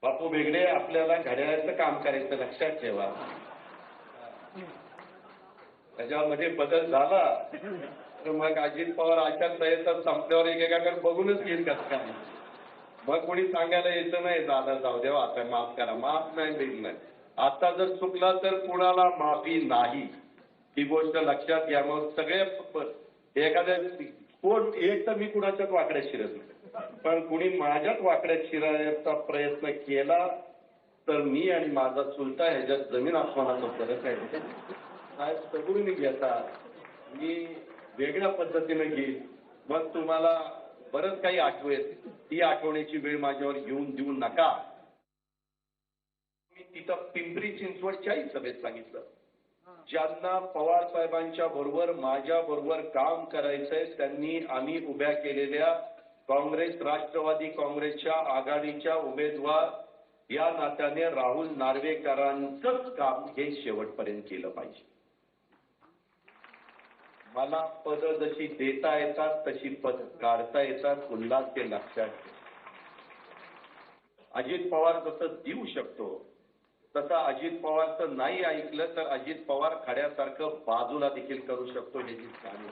बापू बेगडे, आपल्याला घड्याळाचं काम करायचं, लक्षात ठेवा. त्याच्यामध्ये बदल झाला तर मग अजित पवार आचारसंहिता संपल्यावर एकेकाकडे बघूनच घेईल कसं काय. मग कोणी सांगायला यायचं नाही, दादा जाऊ द्या, आता माफ करा. माफ नाही देईल नाही. आता जर चुकला तर कुणाला माफी नाही, ही गोष्ट लक्षात घ्या. मग सगळे एखाद्या कोण एक तर मी कुणाच्याच वाकड्यात शिरत नाही, पण कुणी माझ्याच वाकड्यात शिरायचा प्रयत्न केला तर मी आणि माझा चुलता ह्याच्यात जमीन आसमानाचा फरक आहे. साहेब सगळून घेता, मी वेगळ्या पद्धतीने घेईन. मग तुम्हाला बरंच काही आठवेल, ती आठवण्याची वेळ माझ्यावर येऊन देऊ नका. मी तिथं पिंपरी चिंचवडच्याही सभेत सांगितलं, ज्यांना पवार साहेबांच्या बरोबर माझ्या बरोबर काम करायचंय त्यांनी आम्ही उभ्या केलेल्या काँग्रेस राष्ट्रवादी काँग्रेसच्या आघाडीच्या उमेदवार या नात्याने राहुल नार्वेकरांचंच काम हे शेवटपर्यंत केलं पाहिजे. मला पद जशी देता येतात तशी पद काढता येतात, उल्हास ते लक्षात ठेवा. अजित पवार जसं देऊ शकतो तसं अजित पवारचं नाही ऐकलं तर अजित पवार खड्यासारखं बाजूला देखील करू शकतो, याची जाणीव.